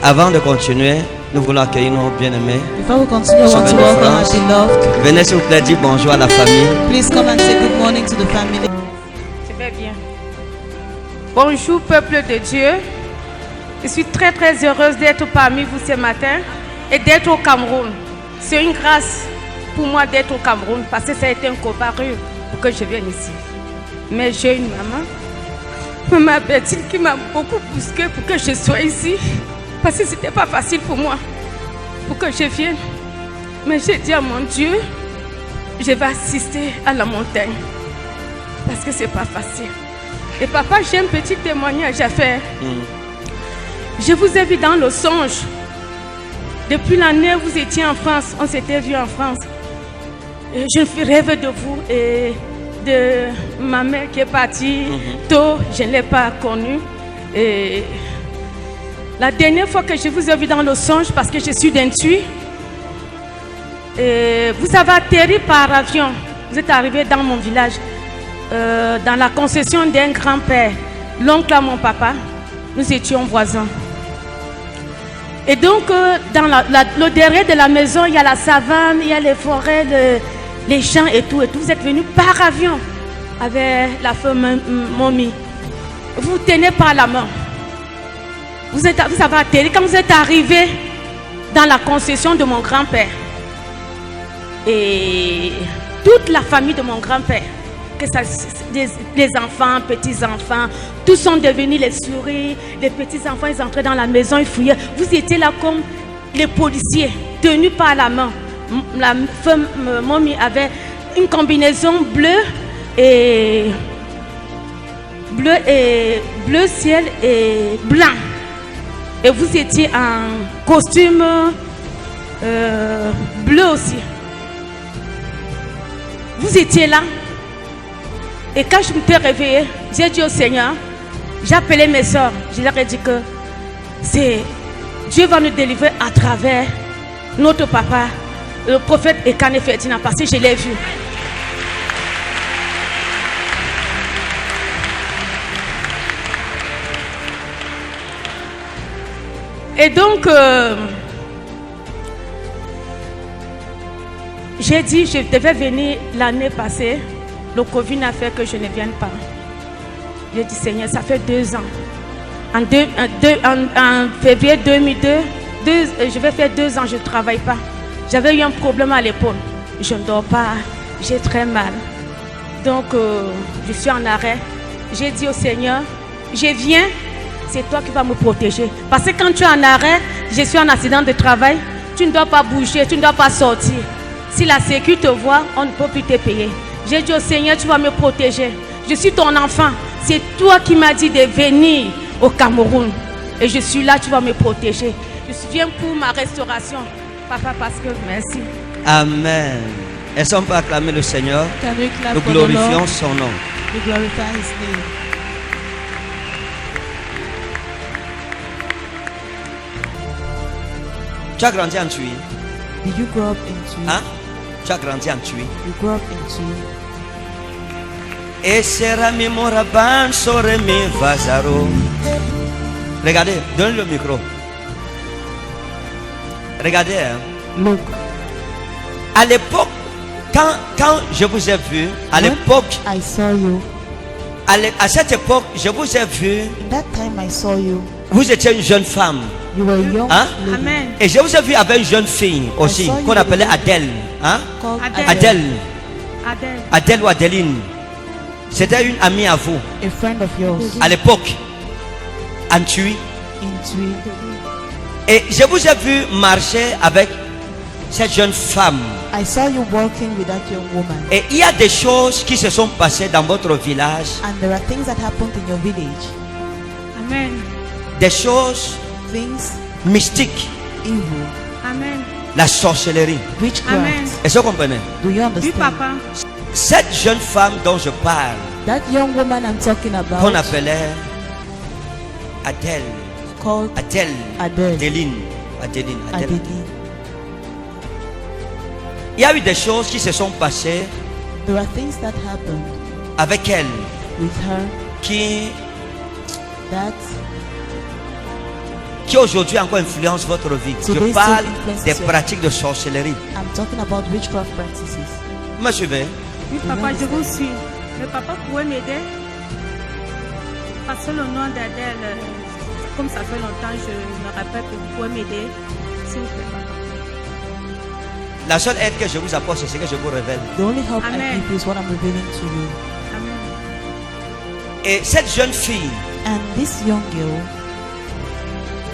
Avant de continuer, nous voulons accueillir nos bien-aimés. Before we continue, I want to welcome our beloved. Venez s'il vous plaît dire bonjour à la famille. Please come and say good morning to the family. Je vais bien. Bonjour peuple de Dieu. Je suis très heureuse d'être parmi vous ce matin et d'être au Cameroun. C'est une grâce pour moi d'être au Cameroun parce que ça a été un combat pour que je vienne ici. Mais j'ai une maman Betty, qui m'a beaucoup bousculé pour que je sois ici. Parce que c'était pas facile pour moi, pour que je vienne. Mais j'ai dit à mon Dieu, je vais assister à la montagne. Parce que c'est pas facile. Et papa, j'ai un petit témoignage à faire. Je vous ai vu dans le songe. Depuis l'année où vous étiez en France, on s'était vu en France. Et je rêve de vous et de ma mère qui est partie tôt. Je ne l'ai pas connue. Et la dernière fois que je vous ai vu dans le songe, parce que je suis d'Intuit, vous avez atterri par avion. Vous êtes arrivé dans mon village, dans la concession d'un grand-père, l'oncle à mon papa. Nous étions voisins. Et donc, dans le derrière de la maison, il y a la savane, il y a les forêts, les champs et tout. Vous êtes venu par avion avec la femme Mommy. Vous tenez par la main. Vous avez atterri quand vous êtes arrivé dans la concession de mon grand-père. Et toute la famille de mon grand-père, les enfants, petits-enfants, tous sont devenus les souris. Les petits-enfants, ils entraient dans la maison, ils fouillaient. Vous étiez là comme les policiers, tenus par la main. La femme Mommy avait une combinaison bleu ciel et blanc. Et vous étiez en costume bleu aussi. Vous étiez là. Et quand je me suis réveillée, j'ai dit au Seigneur, j'ai appelé mes soeurs, je leur ai dit que Dieu va nous délivrer à travers notre papa, le prophète Ekane Ferdinand, parce que je l'ai vu. Et donc, j'ai dit, je devais venir l'année passée. Le Covid a fait que je ne vienne pas. J'ai dit, Seigneur, ça fait 2 ans. En février 2002, je vais faire 2 ans, je ne travaille pas. J'avais eu un problème à l'épaule. Je ne dors pas, j'ai très mal. Donc, je suis en arrêt. J'ai dit au Seigneur, je viens. C'est toi qui vas me protéger. Parce que quand tu es en arrêt, je suis en accident de travail, tu ne dois pas bouger, tu ne dois pas sortir. Si la sécu te voit, on ne peut plus te payer. J'ai dit au Seigneur, tu vas me protéger. Je suis ton enfant. C'est toi qui m'as dit de venir au Cameroun. Et je suis là, tu vas me protéger. Je viens pour ma restauration. Papa, parce que merci. Amen. Est-ce qu'on peut acclamer le Seigneur? Nous glorifions son nom. We glorify his name. Tu as grandi en Tui? Did you grow up in Tui? Hein? Tu as grandi en Tui? You grew up in Tui. Et sera mi moraban sore mi vazaro. Regardez, donne le micro. Regardez. Hein. Look. À l'époque, quand je vous ai vu, à l'époque, I saw you. À cette époque, je vous ai vu. In that time I saw you. Vous étiez une jeune femme. You were a young lady. Amen. Et je vous ai vu avec une jeune fille aussi, qu'on appelait Adèle. Hein? Adèle. Adèle ou Adéline. C'était une amie à vous. A friend of yours. À l'époque, en Tui. In Tui. Et je vous ai vu marcher avec cette jeune femme. I saw you walking with that young woman. Et il y a des choses qui se sont passées dans votre village. And there are things that happened in your village. Amen. Des choses Things mystiques. evil. Amen. La sorcellerie. Witchcraft. Amen. Est-ce que vous comprenez? Do you understand? Oui, papa. Cette jeune femme dont je parle, That young woman I'm talking about. qu'on appelait Adèle. Called Adèle. Adèle. Adéline. Adéline. Il y a eu des choses qui se sont passées There are things that happened avec elle with her qui that qui aujourd'hui encore influence votre vie. Je Today parle still influences des your- pratiques de sorcellerie. I'm talking about witchcraft practices. Vous me suivez? Oui, papa, je vous suis. Mais papa, pouvez m'aider? Parce que le nom d'Adèle, comme ça fait longtemps, je me rappelle que vous pouvez m'aider. S'il vous plaît, papa. La seule aide que je vous apporte, c'est ce que je vous révèle. The only help Amen. I give you is what I'm revealing to you. Amen. Et cette jeune fille, And this young girl,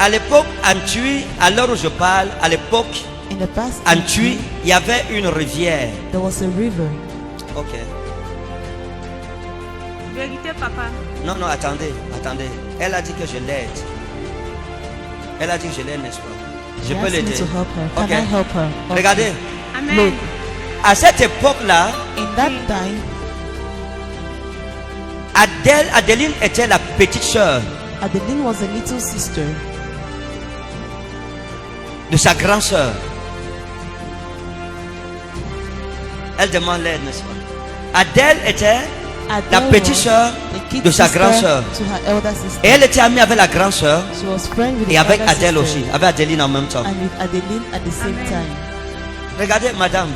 à l'époque, en Tui, à l'heure où je parle, à l'époque, in the past, en Tui, il y avait une rivière. there was a river. Ok. Vérité, papa. Non, non, attendez. Elle a dit que je l'aide. Elle a dit que je l'aide, n'est-ce pas? Je She peux asked me l'aider. to help her. Can Ok. I help her? Okay. Regardez, Amen. à cette époque-là, In that time, Adeline était la petite sœur Adeline was a little sister de sa grande sœur. Elle demande l'aide, n'est-ce pas? Adèle était la Adele petite was sœur the kid de sa sister grande sœur. to her elder sister. Et elle était amie avec la grande sœur She was friend with et the avec elder Adèle sister aussi, avec Adeline en même temps. and with Adeline at the same Amen. time. Regardez, madame,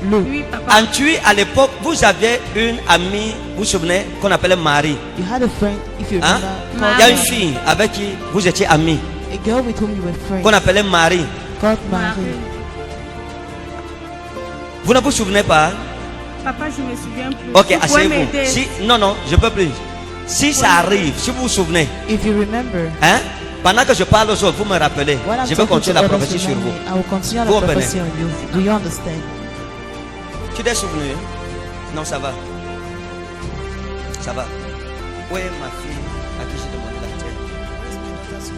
Look, Oui, papa. en Tui, à l'époque, vous aviez une amie, vous vous souvenez, qu'on appelait Marie. you had a friend, if you Hein? remember, Il y a called une fille avec qui vous étiez amis, a girl with whom you were friends, qu'on appelait Marie. called Marie. Marie. Vous ne vous souvenez pas? Hein? Papa, je me souviens plus. Ok, Vous pouvez asseyez-vous. m'aider? Si, non, je peux plus. Si ça arrive, si vous vous souvenez, If you remember, hein, pendant que je parle aux autres, vous me rappelez. when I'm Je vais talking continuer to la others, prophétie sur remind vous. me, I will continue Vous the comprenez? prophecy on you. Do you understand? Tu t'es souvenu? Non, ça va. Ça va. Où est ma fille à qui j'ai demandé la terre?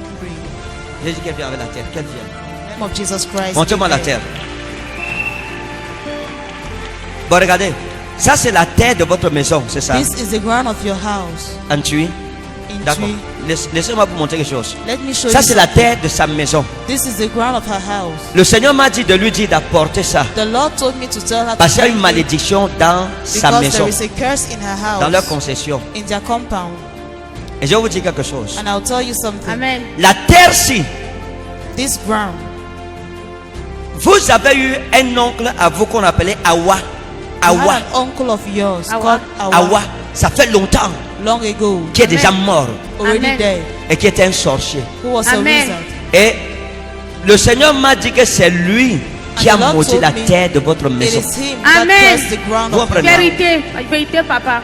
J'ai dit qu'elle vient avec la terre. Qu'elle vienne. In the name of Jesus Christ. Montrez-moi la amen. terre. Bon, regardez. Ça, c'est la terre de votre maison, c'est ça? This is the ground of your house. En Tui. In D'accord. Tui. Laissez-moi vous montrer quelque chose. Let me show Ça, you c'est la something. terre de sa maison. This is the ground of her house. Le Seigneur m'a dit de lui dire d'apporter ça. The Lord told me to tell her Parce to qu'il y a une bring it malédiction dans sa because maison, there is a curse in her house, dans leur concession. in their compound. Et je vais vous dire quelque chose. And I'll tell you something. Amen. La terre-ci, This ground, vous avez eu un oncle à vous qu'on appelait Awa. you Awa. had an uncle of yours Awa. called Awa, Awa. Ça fait longtemps long ago, qui est déjà mort already Amen. dead, et qui était un sorcier. who was Amen. a wizard. Et le Seigneur m'a dit que c'est lui qui a And the Lord maudit told la me terre de votre It maison. is him that Amen. cursed the ground Vous of her comprenez? house. Vérité. Vérité, papa.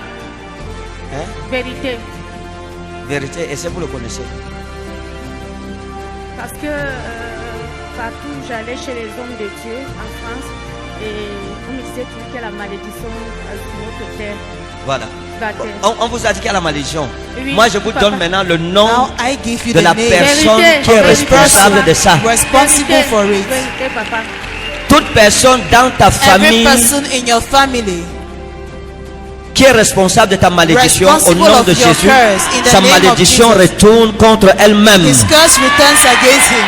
Hein? Vérité. Vérité, et c'est vous le connaissez. Parce que partout où j'allais chez les hommes de Dieu en France, et on me disait toujours qu'il y a la malédiction sur notre terre. Voilà. La terre. On vous a dit qu'il y a la malédiction. Oui, Moi, je vous papa. donne maintenant le nom Now I give you de the la name personne Vérité. qui est Vérité. responsable de ça. responsible for it. Vérité, papa. Toute personne dans ta Every famille person in your family qui est responsable de ta malédiction, au Responsible nom of de your Jésus, curse, in the sa name of malédiction Jesus. retourne contre elle-même. his curse returns against him.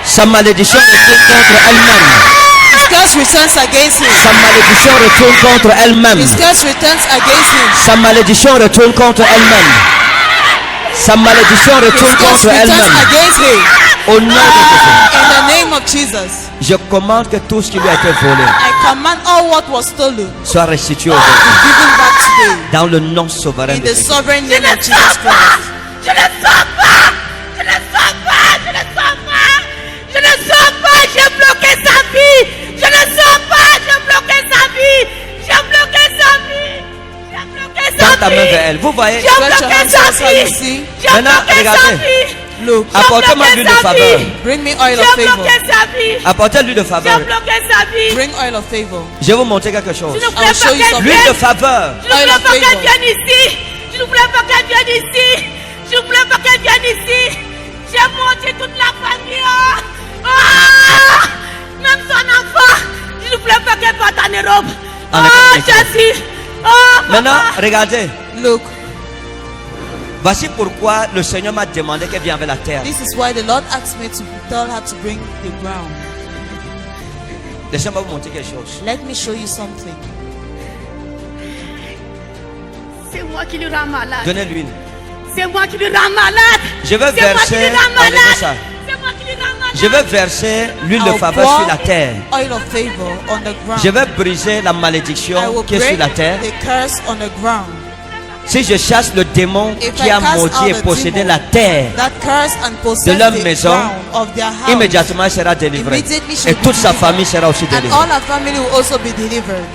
Sa malédiction retourne contre elle-même. His curse returns against him. Sa malédiction retourne contre elle-même. His curse returns against him. Sa malédiction retourne contre elle-même. Sa malédiction His retourne curse contre returns elle-même. against him. Au nom de Jésus, In the name of Jesus, je commande que tout ce qui lui a été volé I command all what was stolen soit restitué to aujourd'hui. be given back today. Dans le nom souverain In de the Jésus. sovereign name of Jesus Christ. Je ne sors pas. Je ne sors pas. Je ne sors pas. Je ne sors pas. J'ai bloqué sa vie. Je ne sors pas. J'ai bloqué sa vie. J'ai bloqué sa vie. J'ai bloqué sa Tends ta main vie. vers elle. Vous voyez, J'ai Stretch your bloqué hands sa also, you vie. see. J'ai Maintenant, bloqué sa regardez. vie. Look, apportez-moi bloqué l'huile de sa faveur. vie. bring me oil of J'ai favor. bloqué sa vie. Apportez l'huile de J'ai faveur. bloqué sa vie. Bring oil of favor. Je vais vous montrer quelque chose. Je ne I voulais will show pas you qu'elle something. L'huile de vienne. faveur. Je ne Oil voulais of pas qu'elle favor. vienne ici. Je ne voulais pas qu'elle vienne ici. Je ne voulais pas qu'elle vienne ici. J'ai monté toute la famille. Même son enfant. Je ne voulais pas qu'elle parte en Europe. Ah, mais Oh, comme Jésus. Oh, Maintenant, papa. regardez. Look, Voici pourquoi le Seigneur m'a demandé qu'elle vienne avec la terre. this is why the Lord asked me to tell her to bring the ground. Laissez-moi vous montrer quelque chose. Let me show you something. C'est moi qui lui rends malade. Donnez l'huile. C'est moi qui le rends malade. Je veux C'est moi qui verser, le rends enlevez malade. ça. C'est moi qui le rends malade. Je veux verser l'huile de I'll faveur pour sur la terre. oil of favor on the ground. Je veux briser la I malédiction will qui est sur break la terre. the curse on the ground. Si je chasse le démon If qui I a cast maudit out et the possédé demon la terre, that curse and de possess leur the maison, ground of their house, immédiatement il sera délivré. Immediately she'll Et be toute sa delivered. famille sera aussi and délivrée. all her family will also be delivered.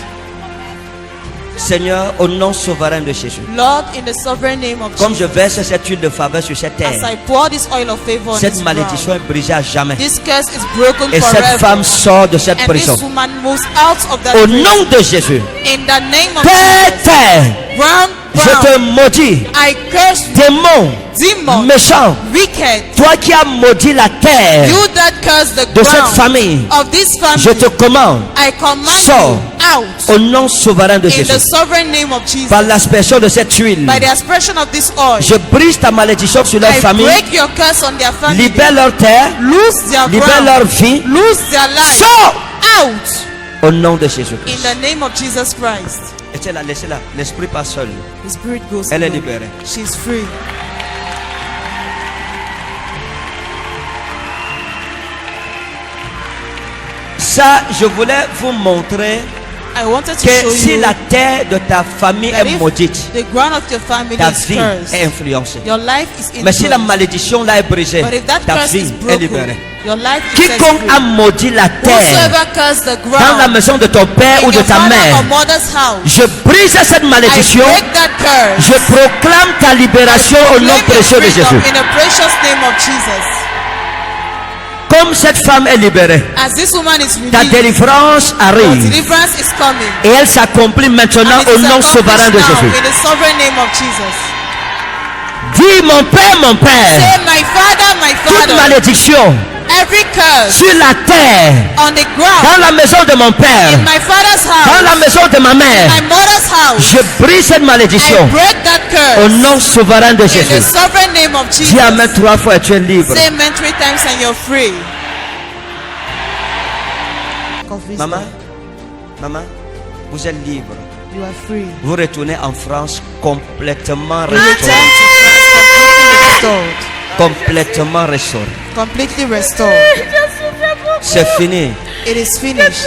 Seigneur, au nom souverain de Jésus, Lord, in the sovereign name of comme je Jesus, verse cette huile de faveur sur cette as terre, I pour this oil of favor on cette this malédiction ground, est brisée à jamais. this curse is broken Et cette forever. femme sort de cette And prison. this woman moves out of that Au prison. nom de Jésus, In the name of terre, Jesus. terre, Ground, je te ground. maudis, I curse you, démon, demon, méchant, wicked. toi qui as maudit la terre You that curse the de cette ground famille, of this family. je te commande, I command sors you out au nom souverain de in the Jésus. sovereign name of Jesus. Par l'aspersion de cette huile, By the expression of this oil, je brise ta malédiction sur leur I famille, break your curse on their family. libère leur terre, Lose their libère ground. leur vie, Lose their life. sors Out au nom de Jésus. in the name of Jesus Christ. Laissez-la, laissez-la. L'esprit passe seul. The spirit goes. Elle est alone. libérée. She's free. Ça, je voulais vous montrer I wanted to que show si you la terre de ta famille that est if maudite, the ground of your family ta is vie est cursed, influencée. your life is Mais si la influenced. malédiction là est brisée, But if that ta curse is vie est broken, libérée. your life is set Quiconque free. a maudit la terre Whosoever cursed the dans la ground maison de ton père in ou de your ta father mère, or mother's house, je brise cette I malédiction. break that curse. Je proclame ta libération au nom Claim your précieux de freedom Jésus. in the precious name of Jesus. Comme cette femme est libérée, As this woman is ta released, délivrance your arrive deliverance is coming. et elle s'accomplit maintenant And it au is nom accomplished souverain de now Jésus. in the sovereign name of Jesus. Dis mon Père, Say, my Father, toute malédiction every curse sur la terre, on the ground dans la maison de mon Père, in my father's dans la house, maison de ma mère, my mother's house, je brise cette I malédiction break that au curse nom souverain de in the Jésus. sovereign name of Dis Amen Jesus. 3 fois et tu es libre. Say amen 3 times and you're free. Maman, maman, vous êtes libre. You are free. Vous retournez en France complètement You return restauré. to France Complètement restauré. completely restored. C'est fini. It is finished.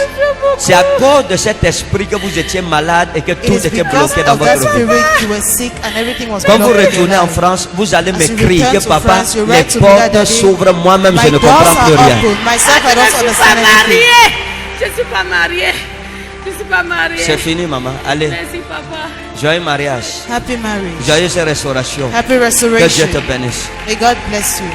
C'est à cause de cet esprit que vous étiez malade et que It tout is était because bloqué dans of that votre vie. spirit you were sick and everything was Quand vous blocked in your retournez en life. France, vous allez As you m'écrire return que to papa, France, you les write to me that portes daddy, s'ouvrent, moi-même je My ne doors comprends plus are rien. open. Myself, I Je don't ne suis understand pas anything. mariée. Je ne suis pas mariée. Je ne suis pas mariée. C'est fini maman, allez, Merci papa. joyeux mariage, Happy marriage. joyeuse restauration. Happy Que Dieu restoration. te bénisse. May God bless you.